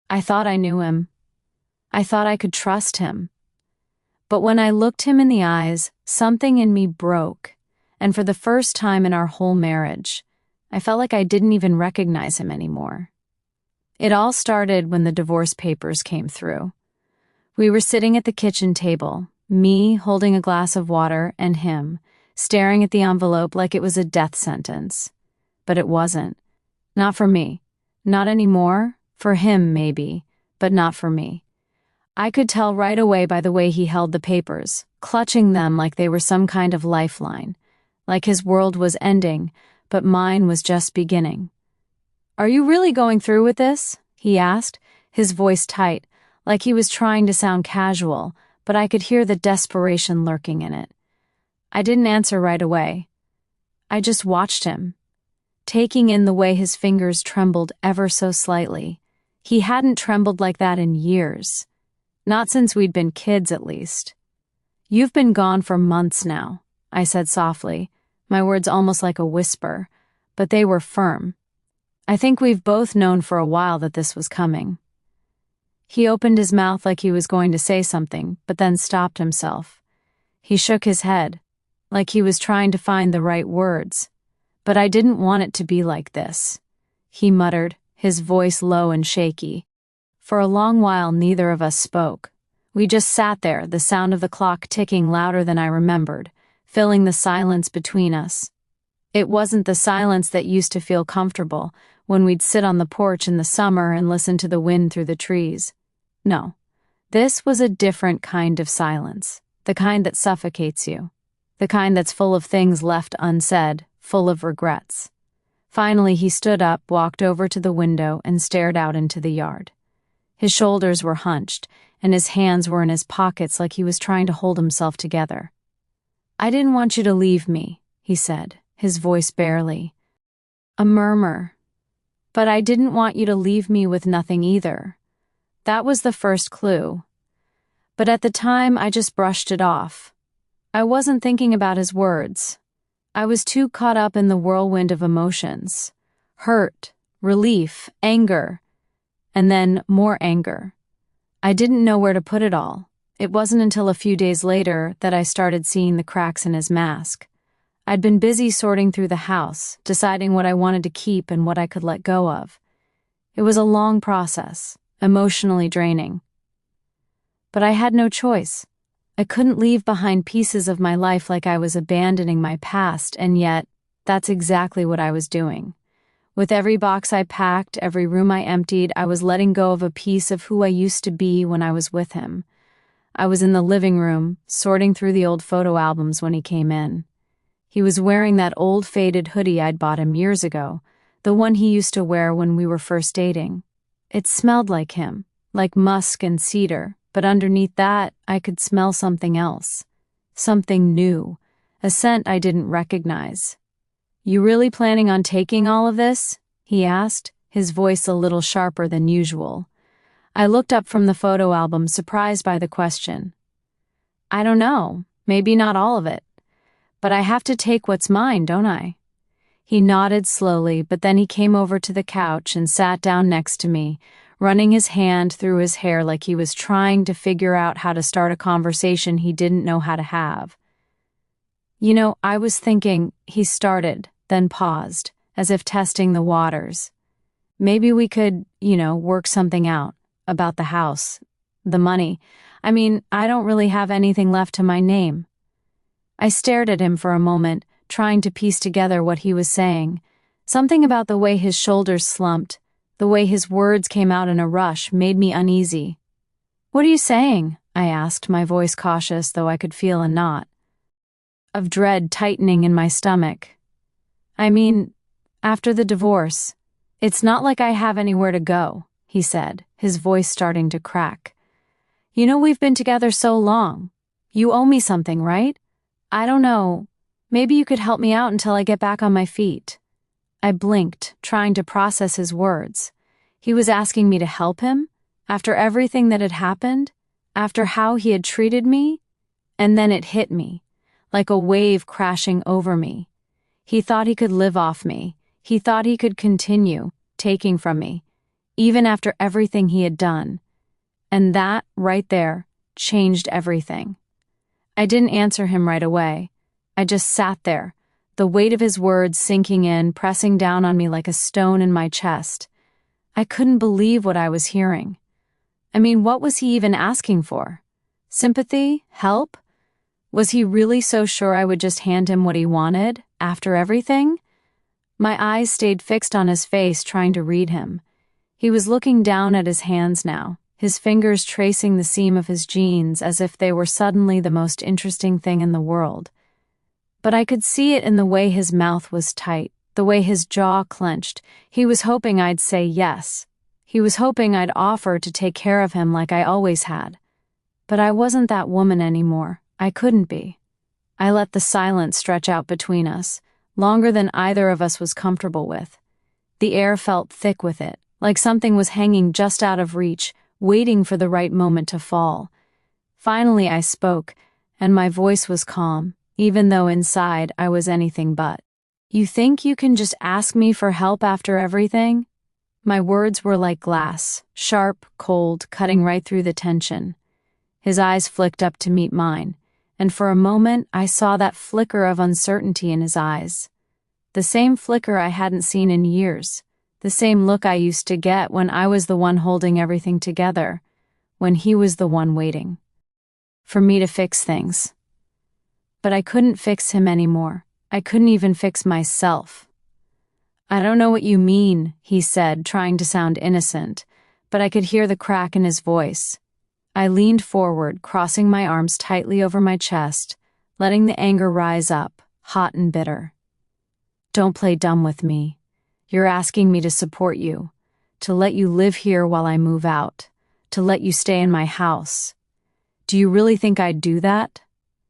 I thought I knew him. I thought I could trust him. But when I looked him in the eyes, something in me broke, and for the first time in our whole marriage, I felt like I didn't even recognize him anymore. It all started when the divorce papers came through. We were sitting at the kitchen table, me holding a glass of water and him staring at the envelope like it was a death sentence. But it wasn't. Not for me. Not anymore. For him, maybe, but not for me. I could tell right away by the way he held the papers, clutching them like they were some kind of lifeline, like his world was ending, but mine was just beginning. "Are you really going through with this?" he asked, his voice tight, like he was trying to sound casual, but I could hear the desperation lurking in it. I didn't answer right away. I just watched him, taking in the way his fingers trembled ever so slightly. He hadn't trembled like that in years. Not since we'd been kids, at least. "You've been gone for months now," I said softly, my words almost like a whisper, but they were firm. "I think we've both known for a while that this was coming." He opened his mouth like he was going to say something, but then stopped himself. He shook his head, like he was trying to find the right words. "But I didn't want it to be like this," he muttered, his voice low and shaky. For a long while, neither of us spoke. We just sat there, the sound of the clock ticking louder than I remembered, filling the silence between us. It wasn't the silence that used to feel comfortable when we'd sit on the porch in the summer and listen to the wind through the trees. No, this was a different kind of silence, the kind that suffocates you, the kind that's full of things left unsaid, full of regrets. Finally, he stood up, walked over to the window, and stared out into the yard. His shoulders were hunched, and his hands were in his pockets like he was trying to hold himself together. "I didn't want you to leave me," he said, his voice barely a murmur. "But I didn't want you to leave me with nothing either." That was the first clue. But at the time, I just brushed it off. I wasn't thinking about his words. I was too caught up in the whirlwind of emotions. Hurt, relief, anger, and then more anger. I didn't know where to put it all. It wasn't until a few days later that I started seeing the cracks in his mask. I'd been busy sorting through the house, deciding what I wanted to keep and what I could let go of. It was a long process, emotionally draining. But I had no choice. I couldn't leave behind pieces of my life like I was abandoning my past, and yet, that's exactly what I was doing. With every box I packed, every room I emptied, I was letting go of a piece of who I used to be when I was with him. I was in the living room, sorting through the old photo albums when he came in. He was wearing that old faded hoodie I'd bought him years ago, the one he used to wear when we were first dating. It smelled like him, like musk and cedar, but underneath that, I could smell something else. Something new, a scent I didn't recognize. "You really planning on taking all of this?" he asked, his voice a little sharper than usual. I looked up from the photo album, surprised by the question. "I don't know, maybe not all of it. But I have to take what's mine, don't I?" He nodded slowly, but then he came over to the couch and sat down next to me, running his hand through his hair like he was trying to figure out how to start a conversation he didn't know how to have. "You know, I was thinking," he started, then paused, as if testing the waters. "Maybe we could, work something out. About the house. The money. I mean, I don't really have anything left to my name." I stared at him for a moment, trying to piece together what he was saying. Something about the way his shoulders slumped, the way his words came out in a rush, made me uneasy. "What are you saying?" I asked, my voice cautious, though I could feel a knot of dread tightening in my stomach. "I mean, after the divorce, it's not like I have anywhere to go," he said, his voice starting to crack. "We've been together so long. You owe me something, right? I don't know. Maybe you could help me out until I get back on my feet." I blinked, trying to process his words. He was asking me to help him? After everything that had happened? After how he had treated me? And then it hit me, like a wave crashing over me. He thought he could live off me. He thought he could continue taking from me. even after everything he had done. And that, right there, changed everything. I didn't answer him right away. I just sat there, the weight of his words sinking in, pressing down on me like a stone in my chest. I couldn't believe what I was hearing. I mean, what was he even asking for? Sympathy? Help? Was he really so sure I would just hand him what he wanted, after everything? My eyes stayed fixed on his face, trying to read him. He was looking down at his hands now, his fingers tracing the seam of his jeans as if they were suddenly the most interesting thing in the world. But I could see it in the way his mouth was tight, the way his jaw clenched. He was hoping I'd say yes. He was hoping I'd offer to take care of him like I always had. But I wasn't that woman anymore. I couldn't be. I let the silence stretch out between us, longer than either of us was comfortable with. The air felt thick with it, like something was hanging just out of reach, waiting for the right moment to fall. Finally I spoke, and my voice was calm, even though inside I was anything but. "You think you can just ask me for help after everything?" My words were like glass, sharp, cold, cutting right through the tension. His eyes flicked up to meet mine, and for a moment I saw that flicker of uncertainty in his eyes. The same flicker I hadn't seen in years, the same look I used to get when I was the one holding everything together, when he was the one waiting for me to fix things. But I couldn't fix him anymore. I couldn't even fix myself. "I don't know what you mean," he said, trying to sound innocent, but I could hear the crack in his voice. I leaned forward, crossing my arms tightly over my chest, letting the anger rise up, hot and bitter. "Don't play dumb with me. You're asking me to support you, to let you live here while I move out, to let you stay in my house. Do you really think I'd do that?"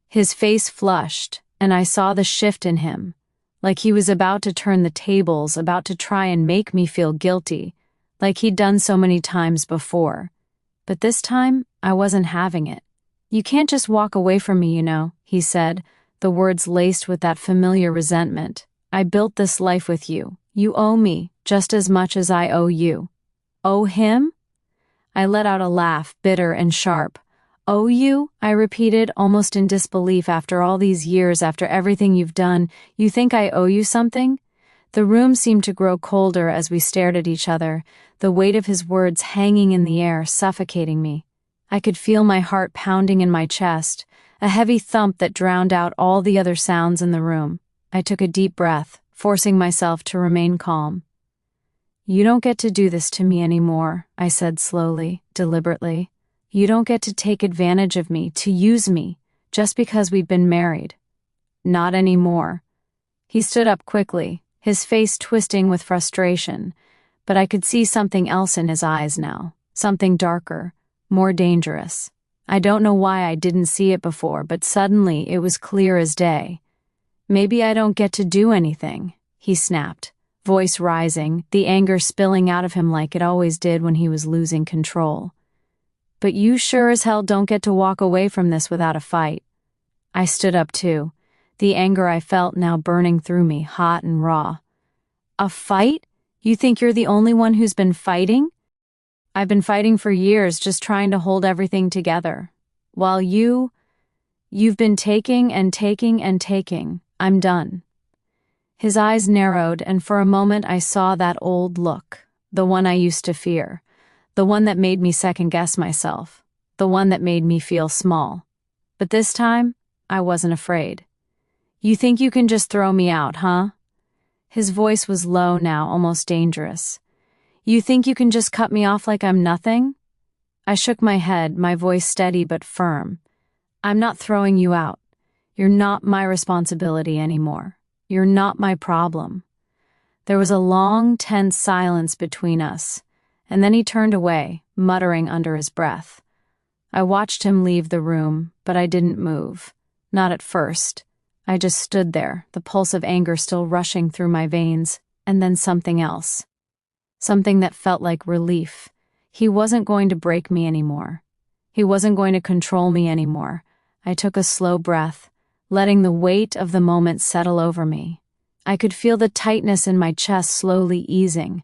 His face flushed, and I saw the shift in him, like he was about to turn the tables, about to try and make me feel guilty, like he'd done so many times before. But this time, I wasn't having it. "You can't just walk away from me, you know," he said, the words laced with that familiar resentment. "I built this life with you. You owe me just as much as I owe you." "Owe him?" I let out a laugh, bitter and sharp. "Owe you?" I repeated, almost in disbelief. "After all these years, after everything you've done, you think I owe you something?" The room seemed to grow colder as we stared at each other, the weight of his words hanging in the air, suffocating me. I could feel my heart pounding in my chest, a heavy thump that drowned out all the other sounds in the room. I took a deep breath, forcing myself to remain calm. "You don't get to do this to me anymore," I said slowly, deliberately. "You don't get to take advantage of me, to use me, just because we've been married. Not anymore." He stood up quickly, his face twisting with frustration, but I could see something else in his eyes now, something darker, more dangerous. I don't know why I didn't see it before, but suddenly it was clear as day. "Maybe I don't get to do anything," he snapped, voice rising, the anger spilling out of him like it always did when he was losing control. "But you sure as hell don't get to walk away from this without a fight." I stood up too, the anger I felt now burning through me, hot and raw. "A fight? You think you're the only one who's been fighting?" "I've been fighting for years, just trying to hold everything together. While you've been taking and taking and taking. I'm done." His eyes narrowed, and for a moment I saw that old look, the one I used to fear, the one that made me second-guess myself, the one that made me feel small. But this time, I wasn't afraid. "You think you can just throw me out, huh?" His voice was low now, almost dangerous. "You think you can just cut me off like I'm nothing?" I shook my head, my voice steady but firm. "I'm not throwing you out. You're not my responsibility anymore. You're not my problem." There was a long, tense silence between us, and then he turned away, muttering under his breath. I watched him leave the room, but I didn't move. Not at first. I just stood there, the pulse of anger still rushing through my veins, and then something else. Something that felt like relief. He wasn't going to break me anymore. He wasn't going to control me anymore. I took a slow breath, letting the weight of the moment settle over me. I could feel the tightness in my chest slowly easing,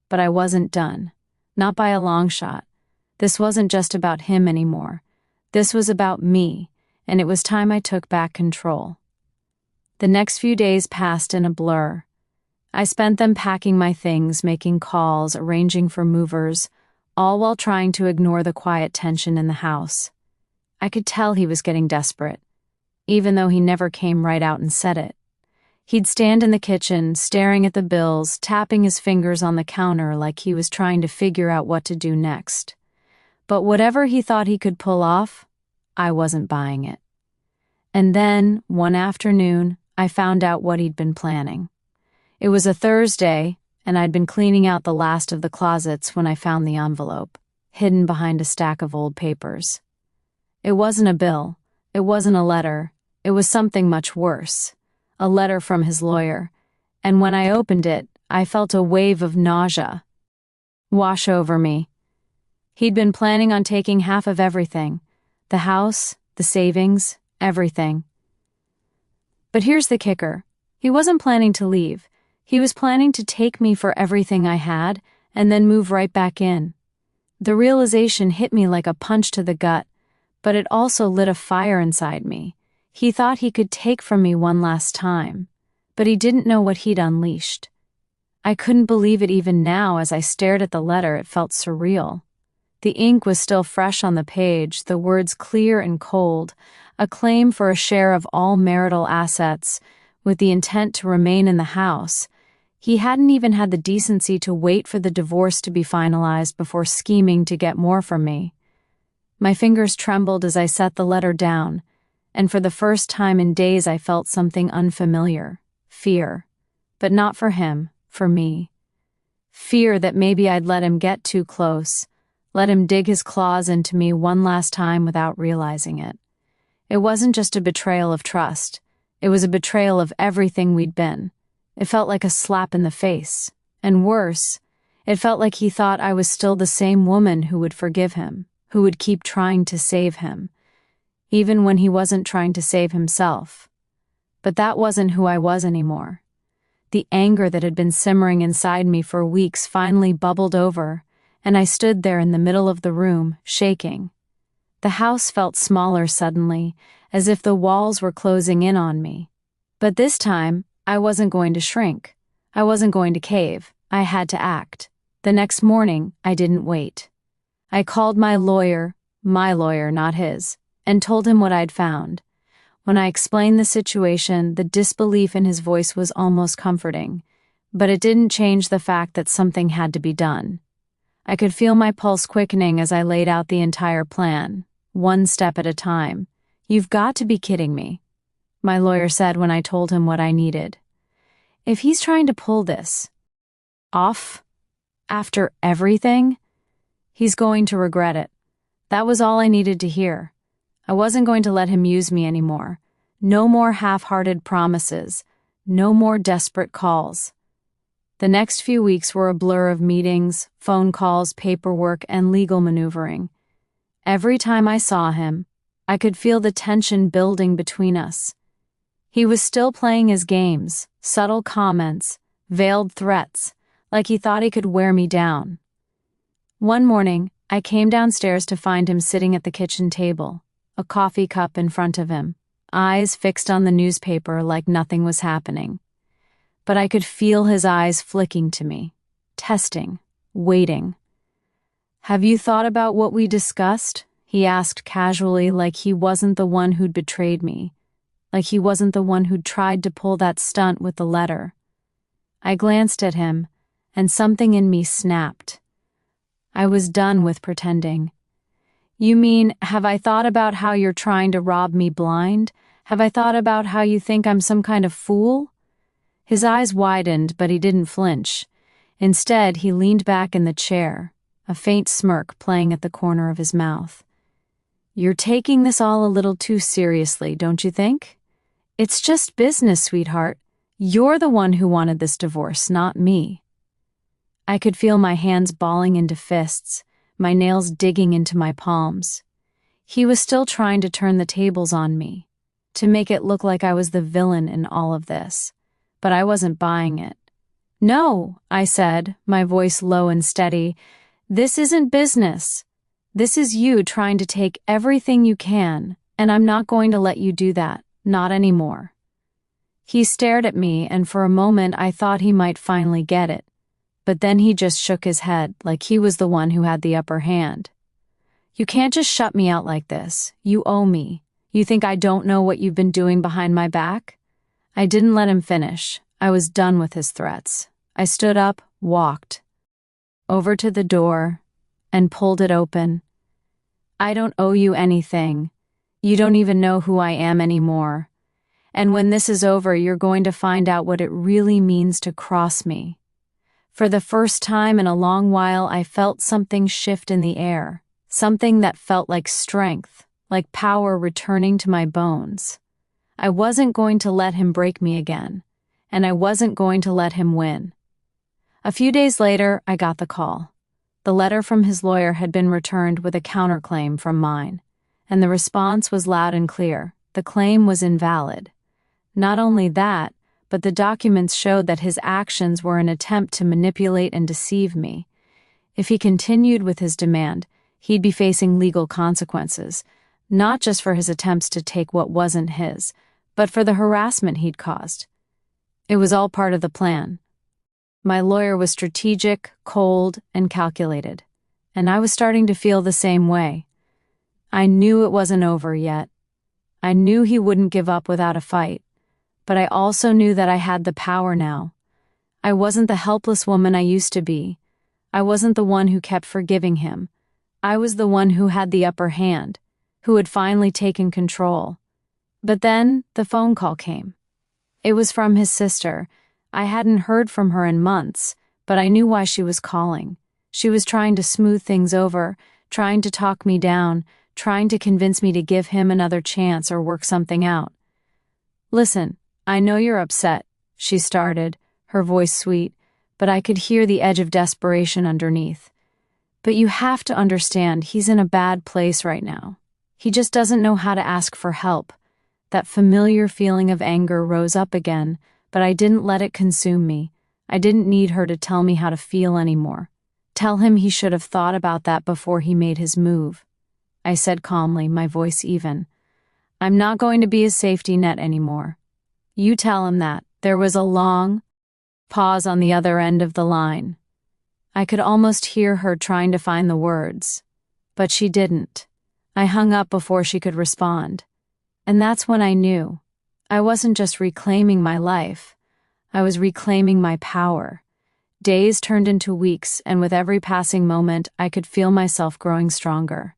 but I wasn't done. Not by a long shot. This wasn't just about him anymore. This was about me, and it was time I took back control. The next few days passed in a blur. I spent them packing my things, making calls, arranging for movers, all while trying to ignore the quiet tension in the house. I could tell he was getting desperate, even though he never came right out and said it. He'd stand in the kitchen, staring at the bills, tapping his fingers on the counter like he was trying to figure out what to do next. But whatever he thought he could pull off, I wasn't buying it. And then, one afternoon, I found out what he'd been planning. It was a Thursday, and I'd been cleaning out the last of the closets when I found the envelope, hidden behind a stack of old papers. It wasn't a bill. It wasn't a letter. It was something much worse. A letter from his lawyer. And when I opened it, I felt a wave of nausea wash over me. He'd been planning on taking half of everything. The house, the savings, everything. But here's the kicker. He wasn't planning to leave. He was planning to take me for everything I had and then move right back in. The realization hit me like a punch to the gut, but it also lit a fire inside me. He thought he could take from me one last time, but he didn't know what he'd unleashed. I couldn't believe it even now. As I stared at the letter, it felt surreal. The ink was still fresh on the page, the words clear and cold, a claim for a share of all marital assets, with the intent to remain in the house. He hadn't even had the decency to wait for the divorce to be finalized before scheming to get more from me. My fingers trembled as I set the letter down, and for the first time in days I felt something unfamiliar. Fear. But not for him, for me. Fear that maybe I'd let him get too close, let him dig his claws into me one last time without realizing it. It wasn't just a betrayal of trust. It was a betrayal of everything we'd been. It felt like a slap in the face. And worse, it felt like he thought I was still the same woman who would forgive him, who would keep trying to save him, even when he wasn't trying to save himself. But that wasn't who I was anymore. The anger that had been simmering inside me for weeks finally bubbled over, and I stood there in the middle of the room, shaking. The house felt smaller suddenly, as if the walls were closing in on me. But this time, I wasn't going to shrink. I wasn't going to cave. I had to act. The next morning, I didn't wait. I called my lawyer, not his, and told him what I'd found. When I explained the situation, the disbelief in his voice was almost comforting, but it didn't change the fact that something had to be done. I could feel my pulse quickening as I laid out the entire plan, one step at a time. "You've got to be kidding me," my lawyer said when I told him what I needed. "If he's trying to pull this off after everything, he's going to regret it." That was all I needed to hear. I wasn't going to let him use me anymore. No more half-hearted promises. No more desperate calls. The next few weeks were a blur of meetings, phone calls, paperwork, and legal maneuvering. Every time I saw him, I could feel the tension building between us. He was still playing his games, subtle comments, veiled threats, like he thought he could wear me down. One morning, I came downstairs to find him sitting at the kitchen table, a coffee cup in front of him, eyes fixed on the newspaper like nothing was happening. But I could feel his eyes flicking to me, testing, waiting. "Have you thought about what we discussed?" he asked casually, like he wasn't the one who'd betrayed me, like he wasn't the one who'd tried to pull that stunt with the letter. I glanced at him, and something in me snapped. I was done with pretending. "You mean, have I thought about how you're trying to rob me blind? Have I thought about how you think I'm some kind of fool?" His eyes widened, but he didn't flinch. Instead, he leaned back in the chair, a faint smirk playing at the corner of his mouth. "You're taking this all a little too seriously, don't you think? It's just business, sweetheart. You're the one who wanted this divorce, not me." I could feel my hands balling into fists, my nails digging into my palms. He was still trying to turn the tables on me, to make it look like I was the villain in all of this. But I wasn't buying it. "No," I said, my voice low and steady. This isn't business. This is you trying to take everything you can, and I'm not going to let you do that, not anymore." He stared at me, and for a moment I thought he might finally get it. But then he just shook his head, like he was the one who had the upper hand. "You can't just shut me out like this. You owe me. You think I don't know what you've been doing behind my back?" I didn't let him finish. I was done with his threats. I stood up, walked over to the door, and pulled it open. "I don't owe you anything. You don't even know who I am anymore. And when this is over, you're going to find out what it really means to cross me." For the first time in a long while, I felt something shift in the air, something that felt like strength, like power returning to my bones. I wasn't going to let him break me again, and I wasn't going to let him win. A few days later, I got the call. The letter from his lawyer had been returned with a counterclaim from mine, and the response was loud and clear. The claim was invalid. Not only that, but the documents showed that his actions were an attempt to manipulate and deceive me. If he continued with his demand, he'd be facing legal consequences, not just for his attempts to take what wasn't his, but for the harassment he'd caused. It was all part of the plan. My lawyer was strategic, cold, and calculated, and I was starting to feel the same way. I knew it wasn't over yet. I knew he wouldn't give up without a fight, but I also knew that I had the power now. I wasn't the helpless woman I used to be. I wasn't the one who kept forgiving him. I was the one who had the upper hand, who had finally taken control. But then the phone call came. It was from his sister. I hadn't heard from her in months, but I knew why she was calling. She was trying to smooth things over, trying to talk me down, trying to convince me to give him another chance or work something out. "Listen, I know you're upset," she started, her voice sweet, but I could hear the edge of desperation underneath. "But you have to understand, he's in a bad place right now. He just doesn't know how to ask for help." That familiar feeling of anger rose up again, but I didn't let it consume me. I didn't need her to tell me how to feel anymore. Tell him he should have thought about that before he made his move. I said calmly, my voice even. "I'm not going to be his safety net anymore. You tell him that." There was a long pause on the other end of the line. I could almost hear her trying to find the words, but she didn't. I hung up before she could respond. And that's when I knew. I wasn't just reclaiming my life. I was reclaiming my power. Days turned into weeks, and with every passing moment, I could feel myself growing stronger.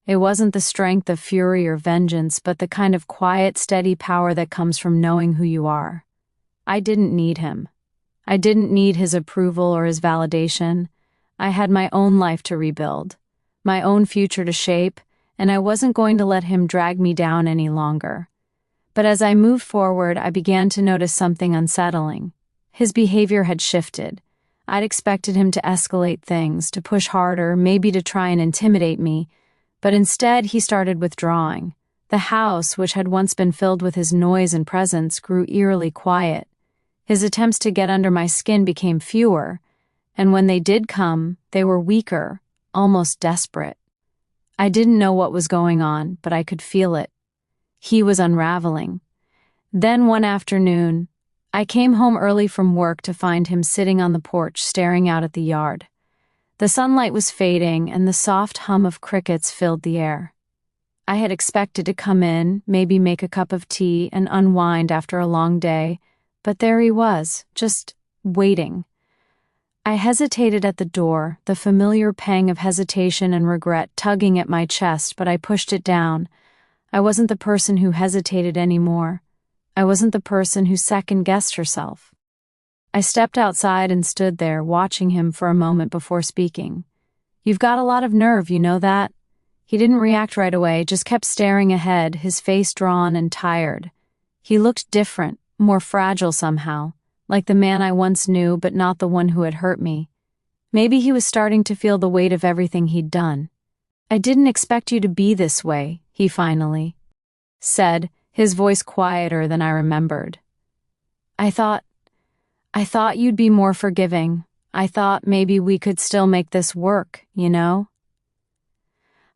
It wasn't the strength of fury or vengeance, but the kind of quiet, steady power that comes from knowing who you are. I didn't need him. I didn't need his approval or his validation. I had my own life to rebuild, my own future to shape, and I wasn't going to let him drag me down any longer. But as I moved forward, I began to notice something unsettling. His behavior had shifted. I'd expected him to escalate things, to push harder, maybe to try and intimidate me, but instead he started withdrawing. The house, which had once been filled with his noise and presence, grew eerily quiet. His attempts to get under my skin became fewer, and when they did come, they were weaker, almost desperate. I didn't know what was going on, but I could feel it. He was unraveling. Then one afternoon, I came home early from work to find him sitting on the porch staring out at the yard. The sunlight was fading, and the soft hum of crickets filled the air. I had expected to come in, maybe make a cup of tea, and unwind after a long day, but there he was, just waiting. I hesitated at the door, the familiar pang of hesitation and regret tugging at my chest, but I pushed it down. I wasn't the person who hesitated anymore. I wasn't the person who second-guessed herself. I stepped outside and stood there, watching him for a moment before speaking. "You've got a lot of nerve, you know that?" He didn't react right away, just kept staring ahead, his face drawn and tired. He looked different, more fragile somehow, like the man I once knew but not the one who had hurt me. Maybe he was starting to feel the weight of everything he'd done. "I didn't expect you to be this way," he finally said, his voice quieter than I remembered. I thought you'd be more forgiving. I thought maybe we could still make this work, you know?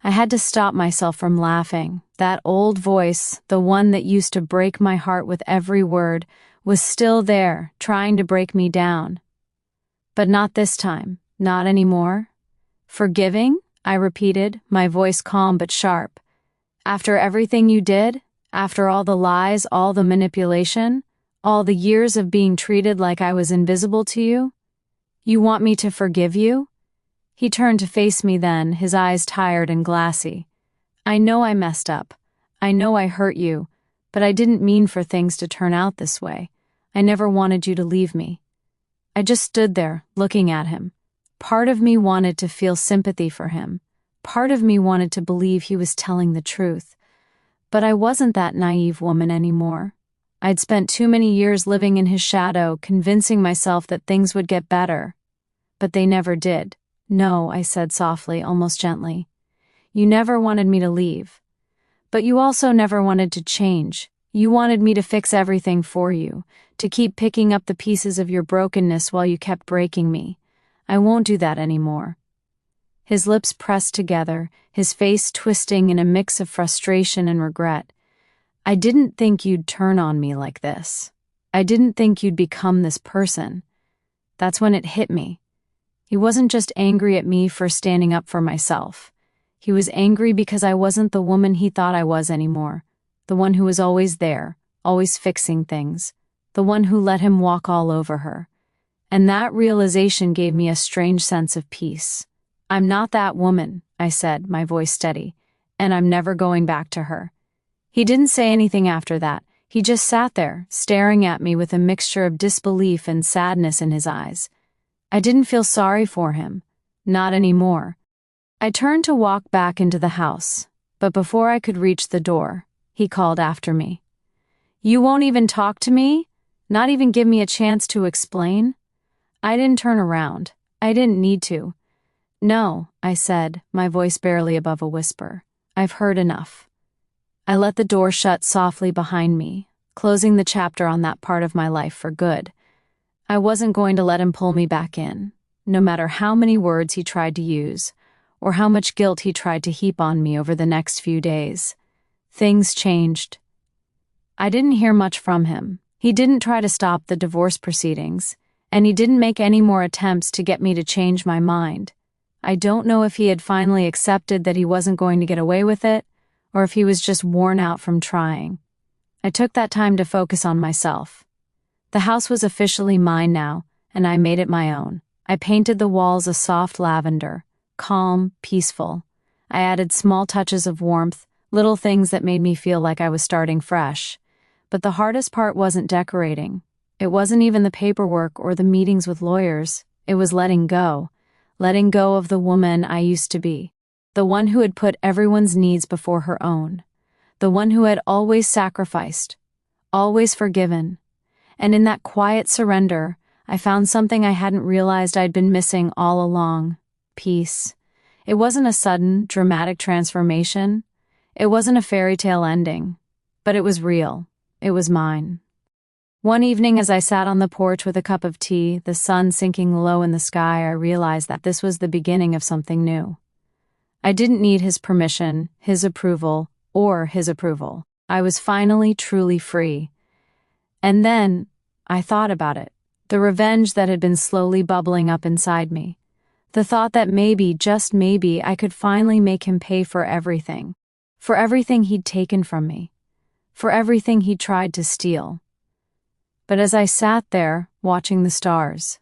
I had to stop myself from laughing. That old voice, the one that used to break my heart with every word, was still there, trying to break me down. But not this time, not anymore. Forgiving? I repeated, my voice calm but sharp. After everything you did? After all the lies, all the manipulation? All the years of being treated like I was invisible to you? You want me to forgive you? He turned to face me then, his eyes tired and glassy. I know I messed up. I know I hurt you, but I didn't mean for things to turn out this way. I never wanted you to leave me. I just stood there, looking at him. Part of me wanted to feel sympathy for him. Part of me wanted to believe he was telling the truth. But I wasn't that naive woman anymore. I'd spent too many years living in his shadow, convincing myself that things would get better. But they never did. No, I said softly, almost gently. You never wanted me to leave. But you also never wanted to change. You wanted me to fix everything for you, to keep picking up the pieces of your brokenness while you kept breaking me. I won't do that anymore. His lips pressed together, his face twisting in a mix of frustration and regret. I didn't think you'd turn on me like this. I didn't think you'd become this person. That's when it hit me. He wasn't just angry at me for standing up for myself. He was angry because I wasn't the woman he thought I was anymore. The one who was always there, always fixing things. The one who let him walk all over her. And that realization gave me a strange sense of peace. I'm not that woman, I said, my voice steady, and I'm never going back to her. He didn't say anything after that. He just sat there, staring at me with a mixture of disbelief and sadness in his eyes. I didn't feel sorry for him. Not anymore. I turned to walk back into the house, but before I could reach the door, he called after me. You won't even talk to me? Not even give me a chance to explain? I didn't turn around. I didn't need to. No, I said, my voice barely above a whisper. I've heard enough. I let the door shut softly behind me, closing the chapter on that part of my life for good. I wasn't going to let him pull me back in, no matter how many words he tried to use, or how much guilt he tried to heap on me over the next few days. Things changed. I didn't hear much from him. He didn't try to stop the divorce proceedings, and he didn't make any more attempts to get me to change my mind. I don't know if he had finally accepted that he wasn't going to get away with it, or if he was just worn out from trying. I took that time to focus on myself. The house was officially mine now, and I made it my own. I painted the walls a soft lavender, calm, peaceful. I added small touches of warmth, little things that made me feel like I was starting fresh. But the hardest part wasn't decorating. It wasn't even the paperwork or the meetings with lawyers. It was letting go of the woman I used to be. The one who had put everyone's needs before her own. The one who had always sacrificed, always forgiven. And in that quiet surrender, I found something I hadn't realized I'd been missing all along. Peace. It wasn't a sudden, dramatic transformation. It wasn't a fairy tale ending. But it was real. It was mine. One evening as I sat on the porch with a cup of tea, the sun sinking low in the sky, I realized that this was the beginning of something new. I didn't need his permission, his approval, or his approval. I was finally truly free. And then, I thought about it. The revenge that had been slowly bubbling up inside me. The thought that maybe, just maybe, I could finally make him pay for everything. For everything he'd taken from me. For everything he'd tried to steal. But as I sat there, watching the stars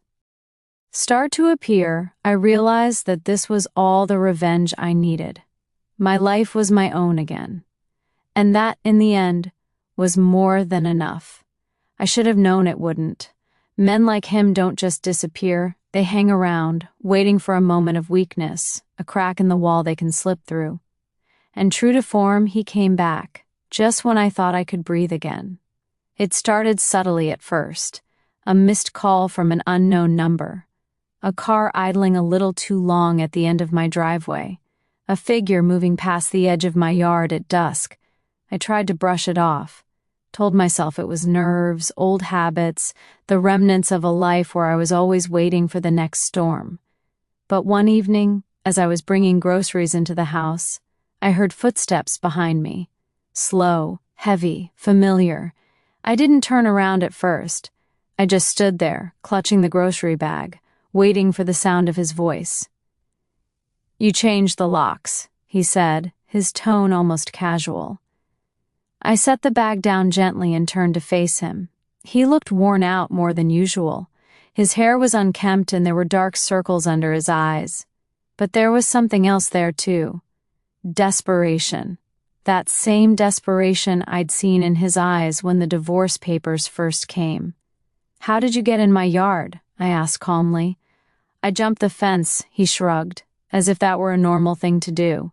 start to appear, I realized that this was all the revenge I needed. My life was my own again. And that, in the end, was more than enough. I should have known it wouldn't. Men like him don't just disappear, they hang around, waiting for a moment of weakness, a crack in the wall they can slip through. And true to form, he came back, just when I thought I could breathe again. It started subtly at first, a missed call from an unknown number. A car idling a little too long at the end of my driveway. A figure moving past the edge of my yard at dusk. I tried to brush it off. told myself it was nerves, old habits, the remnants of a life where I was always waiting for the next storm. But one evening, as I was bringing groceries into the house, I heard footsteps behind me. Slow, heavy, familiar. I didn't turn around at first. I just stood there, clutching the grocery bag, waiting for the sound of his voice. "You changed the locks," he said, his tone almost casual. I set the bag down gently and turned to face him. He looked worn out more than usual. His hair was unkempt and there were dark circles under his eyes. But there was something else there too. Desperation. That same desperation I'd seen in his eyes when the divorce papers first came. "How did you get in my yard?" I asked calmly. "I jumped the fence," he shrugged, as if that were a normal thing to do.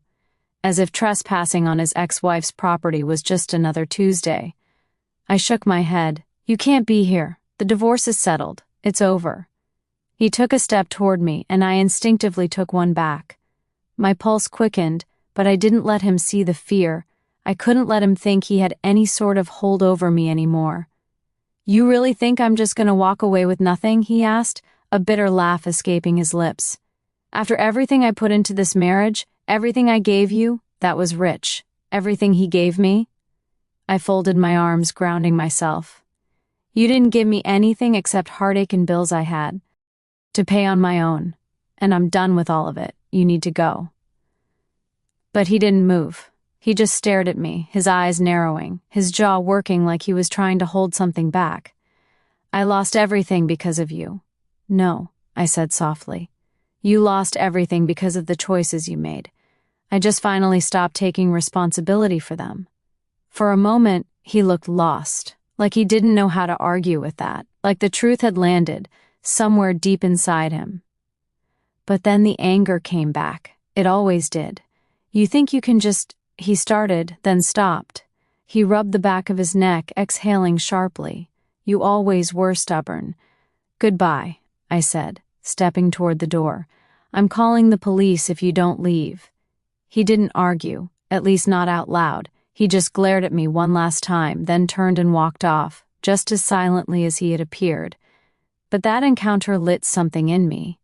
As if trespassing on his ex-wife's property was just another Tuesday. I shook my head. "You can't be here. The divorce is settled. It's over." He took a step toward me, and I instinctively took one back. My pulse quickened, but I didn't let him see the fear. I couldn't let him think he had any sort of hold over me anymore. "You really think I'm just gonna walk away with nothing?" he asked, a bitter laugh escaping his lips. "After everything I put into this marriage, everything I gave you, that was Rich. Everything he gave me?" I folded my arms, grounding myself. "You didn't give me anything except heartache and bills I had to pay on my own. And I'm done with all of it. You need to go." But he didn't move. He just stared at me, his eyes narrowing, his jaw working like he was trying to hold something back. "I lost everything because of you." "No," I said softly. "You lost everything because of the choices you made. I just finally stopped taking responsibility for them." For a moment, he looked lost, like he didn't know how to argue with that, like the truth had landed somewhere deep inside him. But then the anger came back. It always did. "You think you can just—" he started, then stopped. He rubbed the back of his neck, exhaling sharply. "You always were stubborn." "Goodbye," I said, stepping toward the door. "I'm calling the police if you don't leave." He didn't argue, at least not out loud. He just glared at me one last time, then turned and walked off, just as silently as he had appeared. But that encounter lit something in me.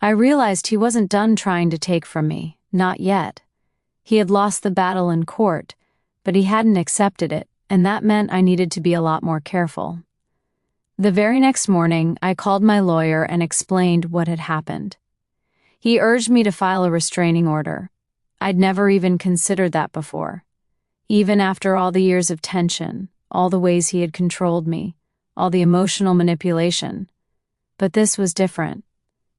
I realized he wasn't done trying to take from me, not yet. He had lost the battle in court, but he hadn't accepted it, and that meant I needed to be a lot more careful. The very next morning, I called my lawyer and explained what had happened. He urged me to file a restraining order. I'd never even considered that before. Even after all the years of tension, all the ways he had controlled me, all the emotional manipulation. But this was different.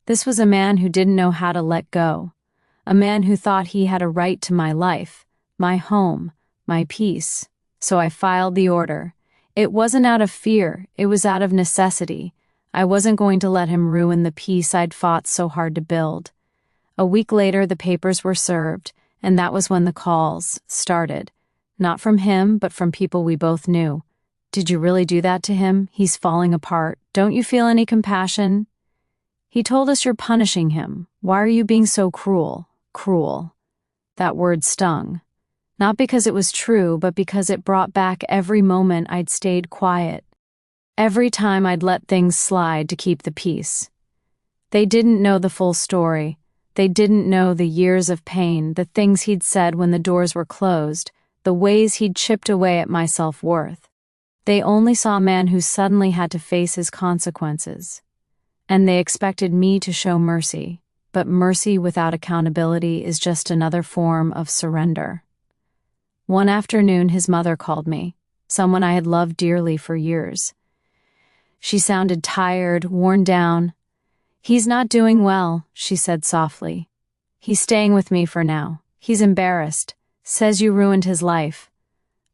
This was a man who didn't know how to let go. A man who thought he had a right to my life, my home, my peace. So I filed the order. It wasn't out of fear, it was out of necessity. I wasn't going to let him ruin the peace I'd fought so hard to build. A week later, the papers were served, and that was when the calls started. Not from him, but from people we both knew. "Did you really do that to him? He's falling apart. Don't you feel any compassion?" "He told us you're punishing him. Why are you being so cruel?" Cruel. That word stung. Not because it was true, but because it brought back every moment I'd stayed quiet. Every time I'd let things slide to keep the peace. They didn't know the full story. They didn't know the years of pain, the things he'd said when the doors were closed, the ways he'd chipped away at my self-worth. They only saw a man who suddenly had to face his consequences. And they expected me to show mercy. But mercy without accountability is just another form of surrender. One afternoon, his mother called me, someone I had loved dearly for years. She sounded tired, worn down. "He's not doing well," she said softly. "He's staying with me for now. He's embarrassed. Says you ruined his life."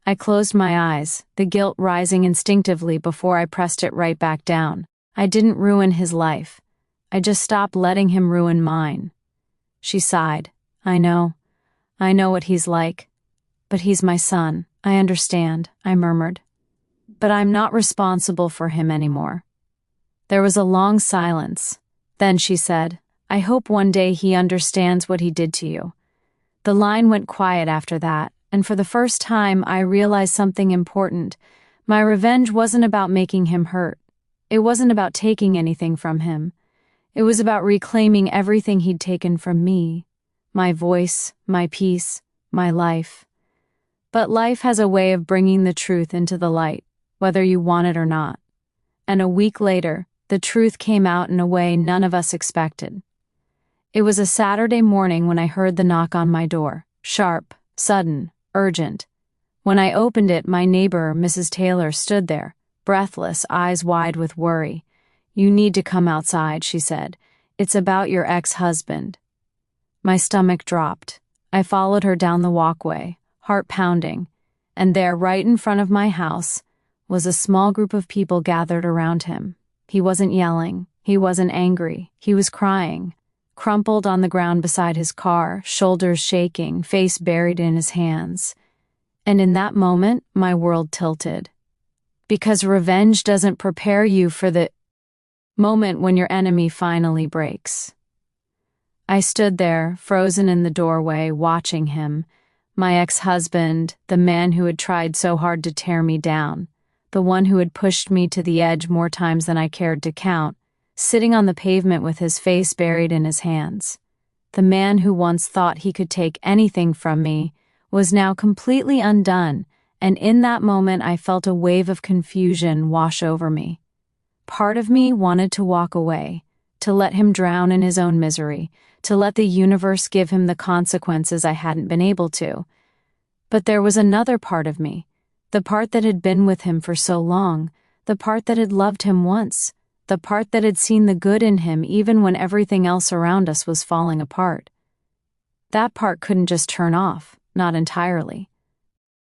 I closed my eyes, the guilt rising instinctively before I pressed it right back down. I didn't ruin his life. I just stopped letting him ruin mine. She sighed. I know what he's like. But he's my son. I understand," I murmured. "But I'm not responsible for him anymore." There was a long silence. Then she said, "I hope one day he understands what he did to you." The line went quiet after that, and for the first time I realized something important. My revenge wasn't about making him hurt. It wasn't about taking anything from him. It was about reclaiming everything he'd taken from me. My voice, my peace, my life. But life has a way of bringing the truth into the light, whether you want it or not. And a week later, the truth came out in a way none of us expected. It was a Saturday morning when I heard the knock on my door. Sharp, sudden, urgent. When I opened it, my neighbor, Mrs. Taylor, stood there, breathless, eyes wide with worry. "You need to come outside," she said. "It's about your ex-husband." My stomach dropped. I followed her down the walkway, heart pounding, and there, right in front of my house, was a small group of people gathered around him. He wasn't yelling. He wasn't angry. He was crying, crumpled on the ground beside his car, shoulders shaking, face buried in his hands. And in that moment, my world tilted. Because revenge doesn't prepare you for the moment when your enemy finally breaks. I stood there, frozen in the doorway, watching him, my ex-husband, the man who had tried so hard to tear me down, the one who had pushed me to the edge more times than I cared to count, sitting on the pavement with his face buried in his hands. The man who once thought he could take anything from me was now completely undone, and in that moment I felt a wave of confusion wash over me. Part of me wanted to walk away, to let him drown in his own misery, to let the universe give him the consequences I hadn't been able to. But there was another part of me, the part that had been with him for so long, the part that had loved him once, the part that had seen the good in him even when everything else around us was falling apart. That part couldn't just turn off, not entirely.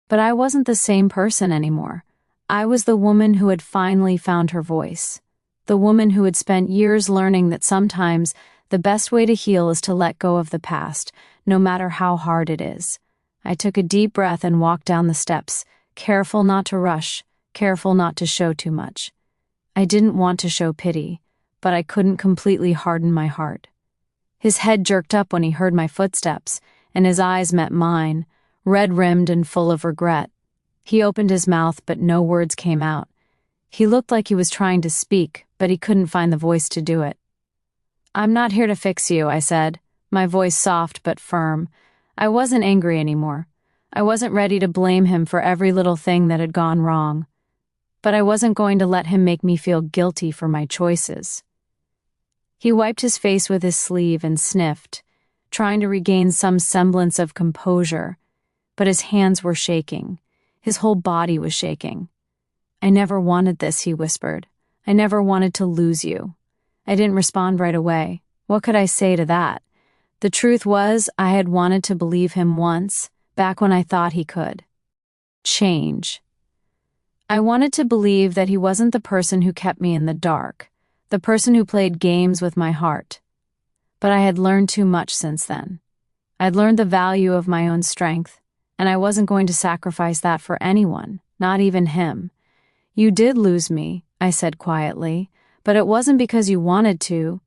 But I wasn't the same person anymore. I was the woman who had finally found her voice, the woman who had spent years learning that sometimes the best way to heal is to let go of the past, no matter how hard it is. I took a deep breath and walked down the steps, careful not to rush, careful not to show too much. I didn't want to show pity, but I couldn't completely harden my heart. His head jerked up when he heard my footsteps, and his eyes met mine, red-rimmed and full of regret. He opened his mouth, but no words came out. He looked like he was trying to speak, but he couldn't find the voice to do it. "I'm not here to fix you," I said, my voice soft but firm. I wasn't angry anymore. I wasn't ready to blame him for every little thing that had gone wrong. But I wasn't going to let him make me feel guilty for my choices. He wiped his face with his sleeve and sniffed, trying to regain some semblance of composure, but his hands were shaking. His whole body was shaking. "I never wanted this," he whispered. "I never wanted to lose you." I didn't respond right away. What could I say to that? The truth was, I had wanted to believe him once, back when I thought he could. Change. I wanted to believe that he wasn't the person who kept me in the dark, the person who played games with my heart. But I had learned too much since then. I'd learned the value of my own strength, and I wasn't going to sacrifice that for anyone, not even him. "You did lose me," I said quietly, "but it wasn't because you wanted to.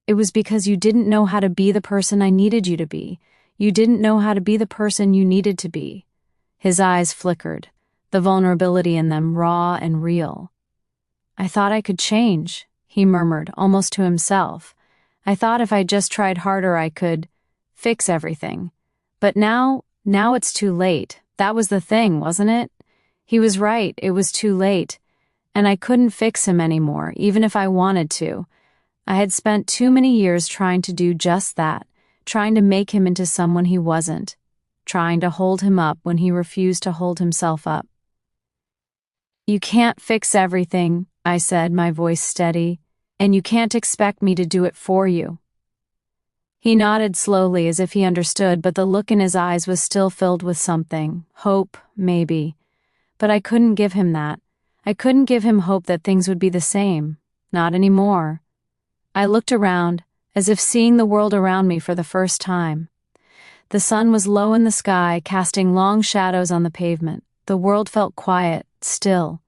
It was because you didn't know how to be the person I needed you to be. You didn't know how to be the person you needed to be." His eyes flickered, the vulnerability in them raw and real. "I thought I could change," he murmured, almost to himself. "I thought if I just tried harder I could fix everything. But now it's too late. That was the thing, wasn't it?" He was right, it was too late. And I couldn't fix him anymore, even if I wanted to. I had spent too many years trying to do just that, trying to make him into someone he wasn't, trying to hold him up when he refused to hold himself up. "You can't fix everything," I said, my voice steady, "and you can't expect me to do it for you." He nodded slowly as if he understood, but the look in his eyes was still filled with something, hope, maybe. But I couldn't give him that. I couldn't give him hope that things would be the same. Not anymore. I looked around, as if seeing the world around me for the first time. The sun was low in the sky, casting long shadows on the pavement. The world felt quiet, still.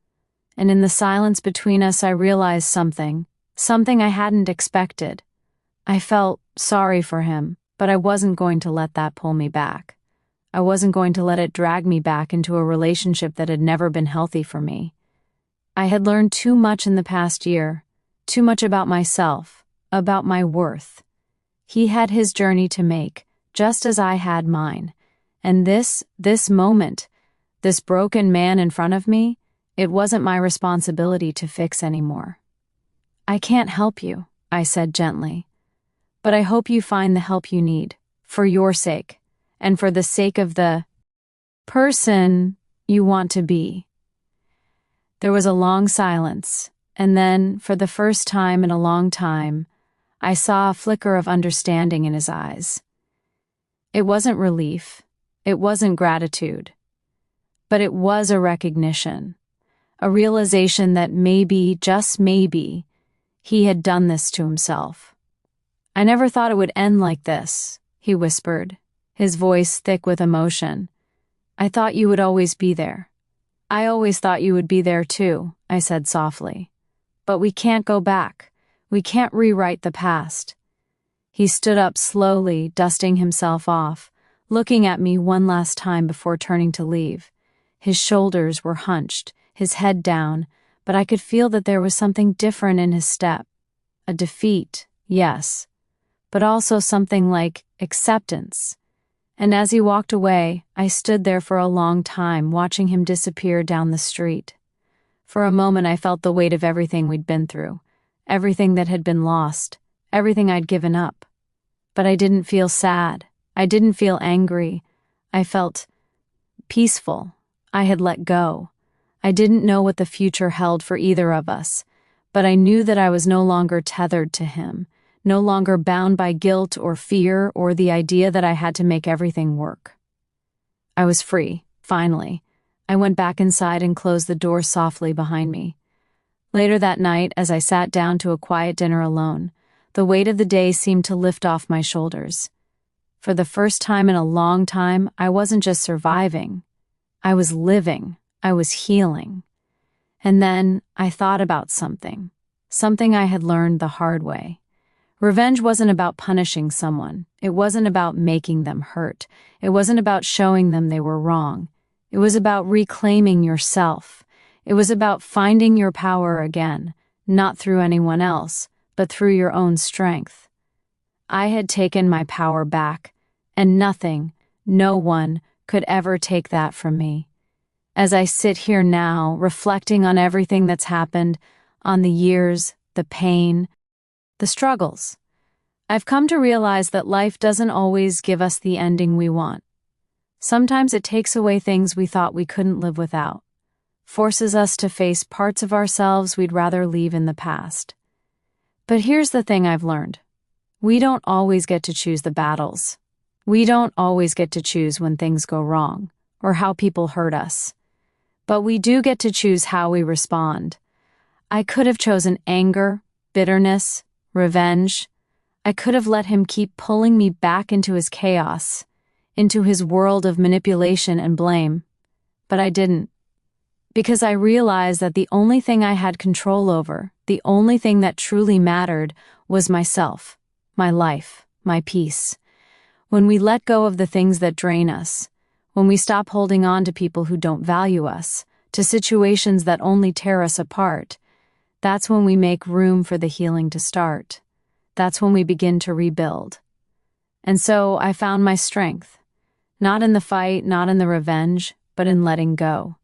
And in the silence between us I realized something I hadn't expected. I felt sorry for him, but I wasn't going to let that pull me back. I wasn't going to let it drag me back into a relationship that had never been healthy for me. I had learned too much in the past year, too much about myself, about my worth. He had his journey to make, just as I had mine. And this moment, this broken man in front of me, it wasn't my responsibility to fix anymore. I can't help you, I said gently. But I hope you find the help you need, for your sake, and for the sake of the person you want to be. There was a long silence, and then, for the first time in a long time, I saw a flicker of understanding in his eyes. It wasn't relief, it wasn't gratitude, but it was a recognition, a realization that maybe, just maybe, he had done this to himself. I never thought it would end like this, he whispered, his voice thick with emotion. I thought you would always be there. I always thought you would be there too, I said softly. But we can't go back. We can't rewrite the past. He stood up slowly, dusting himself off, looking at me one last time before turning to leave. His shoulders were hunched, his head down, but I could feel that there was something different in his step. A defeat, yes, but also something like acceptance. And as he walked away, I stood there for a long time, watching him disappear down the street. For a moment I felt the weight of everything we'd been through, everything that had been lost, everything I'd given up. But I didn't feel sad. I didn't feel angry. I felt peaceful. I had let go. I didn't know what the future held for either of us, but I knew that I was no longer tethered to him, no longer bound by guilt or fear or the idea that I had to make everything work. I was free, finally. I went back inside and closed the door softly behind me. Later that night, as I sat down to a quiet dinner alone, the weight of the day seemed to lift off my shoulders. For the first time in a long time, I wasn't just surviving. I was living. I was healing. And then I thought about something I had learned the hard way. Revenge wasn't about punishing someone. It wasn't about making them hurt. It wasn't about showing them they were wrong. It was about reclaiming yourself. It was about finding your power again, not through anyone else, but through your own strength. I had taken my power back, and nothing, no one, could ever take that from me. As I sit here now, reflecting on everything that's happened, on the years, the pain, the struggles, I've come to realize that life doesn't always give us the ending we want. Sometimes it takes away things we thought we couldn't live without, forces us to face parts of ourselves we'd rather leave in the past. But here's the thing I've learned. We don't always get to choose the battles. We don't always get to choose when things go wrong, or how people hurt us. But we do get to choose how we respond. I could have chosen anger, bitterness, revenge. I could have let him keep pulling me back into his chaos, into his world of manipulation and blame. But I didn't. Because I realized that the only thing I had control over, the only thing that truly mattered, was myself, my life, my peace. When we let go of the things that drain us, when we stop holding on to people who don't value us, to situations that only tear us apart, that's when we make room for the healing to start. That's when we begin to rebuild. And so I found my strength. Not in the fight, not in the revenge, but in letting go.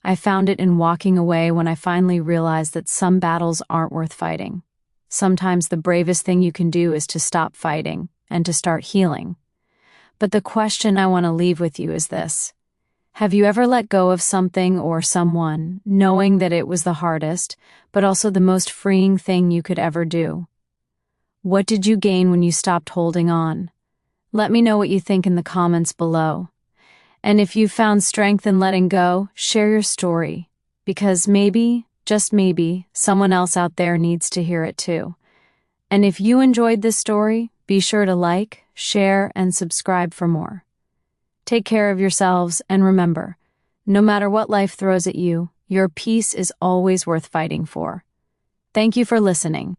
I found it in walking away when I finally realized that some battles aren't worth fighting. Sometimes the bravest thing you can do is to stop fighting and to start healing. But the question I want to leave with you is this. Have you ever let go of something or someone, knowing that it was the hardest, but also the most freeing thing you could ever do? What did you gain when you stopped holding on? Let me know what you think in the comments below. And if you found strength in letting go, share your story, because maybe, just maybe, someone else out there needs to hear it too. And if you enjoyed this story, be sure to like, share, and subscribe for more. Take care of yourselves, and remember, no matter what life throws at you, your peace is always worth fighting for. Thank you for listening.